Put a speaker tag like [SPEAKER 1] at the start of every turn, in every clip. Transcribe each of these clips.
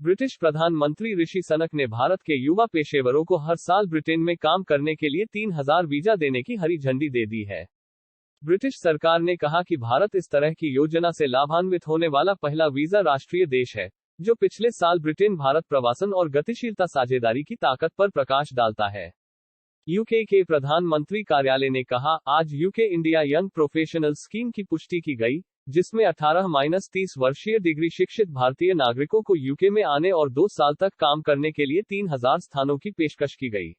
[SPEAKER 1] British प्रधानमंत्री ऋषि सनक ने भारत के युवा पेशेवरों को हर साल ब्रिटेन में काम करने के लिए 3000 वीजा देने की हरी झंडी दे दी है। ब्रिटिश सरकार ने कहा कि भारत इस तरह की योजना से लाभान्वित होने वाला पहला वीजा राष्ट्रीय देश है, जो पिछले साल ब्रिटेन भारत प्रवासन और गतिशीलता साझेदारी की ताकत पर प्रकाश डालता है। यूके के प्रधानमंत्री कार्यालय ने कहा, आज UK India young professional scheme की पुष्टि की गई, जिसमें 18-30 वर्षीय डिग्री शिक्षित भारतीय नागरिकों को यूके में आने और 2 साल तक काम करने के लिए 3000 स्थानों की पेशकश की गई।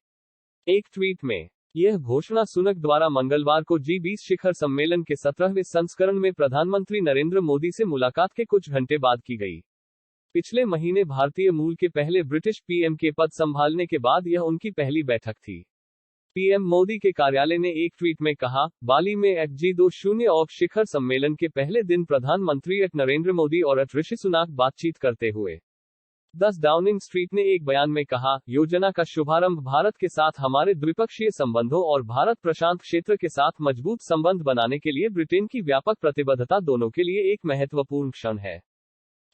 [SPEAKER 1] एक ट्वीट में यह घोषणा सुनक द्वारा मंगलवार को G20 शिखर सम्मेलन के 17वें संस्करण में प्रधानमंत्री नरेंद्र मोदी से मुलाकात के कुछ घंटे बाद की गई। पिछले महीने भारतीय मूल के पहले ब्रिटिश पीएम के पद संभालने के बाद यह उनकी पहली बैठक थी। पीएम मोदी के कार्यालय ने एक ट्वीट में कहा, बाली में G20 शिखर सम्मेलन के पहले दिन प्रधानमंत्री नरेंद्र मोदी और ऋषि सुनाक बातचीत करते हुए 10 डाउनिंग स्ट्रीट ने एक बयान में कहा, योजना का शुभारंभ भारत के साथ हमारे द्विपक्षीय संबंधों और भारत प्रशांत क्षेत्र के साथ मजबूत संबंध बनाने के लिए ब्रिटेन की व्यापक प्रतिबद्धता दोनों के लिए एक महत्वपूर्ण क्षण है।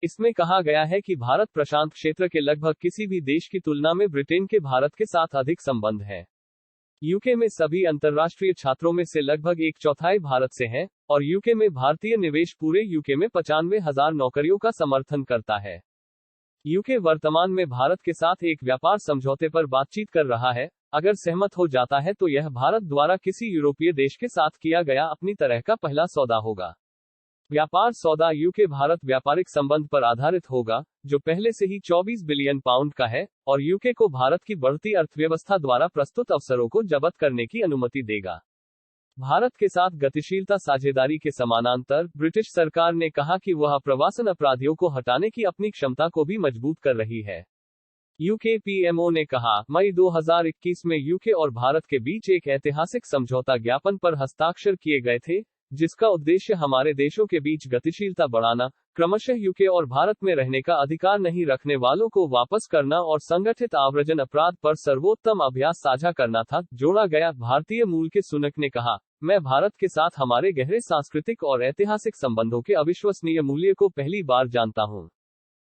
[SPEAKER 1] इसमें कहा गया है कि भारत प्रशांत क्षेत्र के लगभग किसी भी देश की तुलना में ब्रिटेन के भारत के साथ अधिक संबंध है। यूके में सभी अंतर्राष्ट्रीय छात्रों में से लगभग 1/4 भारत से हैं, और यूके में भारतीय निवेश पूरे यूके में 95,000 नौकरियों का समर्थन करता है। यूके वर्तमान में भारत के साथ एक व्यापार समझौते पर बातचीत कर रहा है। अगर सहमत हो जाता है तो यह भारत द्वारा किसी यूरोपीय देश के साथ किया गया अपनी तरह का पहला सौदा होगा। व्यापार सौदा यूके भारत व्यापारिक संबंध पर आधारित होगा, जो पहले से ही 24 बिलियन पाउंड का है, और यूके को भारत की बढ़ती अर्थव्यवस्था द्वारा प्रस्तुत अवसरों को जब्त करने की अनुमति देगा। भारत के साथ गतिशीलता साझेदारी के समानांतर ब्रिटिश सरकार ने कहा कि वह प्रवासन अपराधियों को हटाने की अपनी क्षमता को भी मजबूत कर रही है। यूके पीएमओ ने कहा, मई 2021 में यूके और भारत के बीच एक ऐतिहासिक समझौता ज्ञापन पर हस्ताक्षर किए गए थे, जिसका उद्देश्य हमारे देशों के बीच गतिशीलता बढ़ाना, क्रमशः यूके और भारत में रहने का अधिकार नहीं रखने वालों को वापस करना और संगठित आव्रजन अपराध पर सर्वोत्तम अभ्यास साझा करना था, जोड़ा गया। भारतीय मूल के सुनक ने कहा, मैं भारत के साथ हमारे गहरे सांस्कृतिक और ऐतिहासिक संबंधों के अविश्वसनीय मूल्य को पहली बार जानता हूं।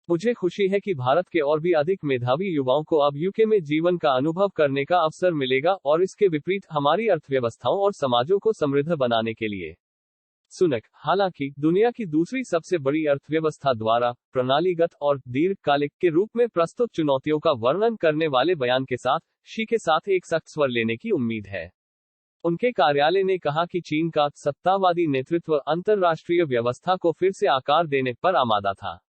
[SPEAKER 1] मुझे खुशी है कि भारत के और भी अधिक मेधावी युवाओं को अब यूके में जीवन का अनुभव करने का अवसर मिलेगा, और इसके विपरीत हमारी अर्थव्यवस्थाओं और समाजों को समृद्ध बनाने के लिए। सुनक, हालांकि दुनिया की दूसरी सबसे बड़ी अर्थव्यवस्था द्वारा प्रणालीगत और दीर्घकालिक के रूप में प्रस्तुत चुनौतियों का वर्णन करने वाले बयान के साथ शी के साथ एक सख्त स्वर लेने की उम्मीद है। उनके कार्यालय ने कहा कि चीन का सत्तावादी नेतृत्व अंतर्राष्ट्रीय व्यवस्था को फिर से आकार देने पर आमादा था।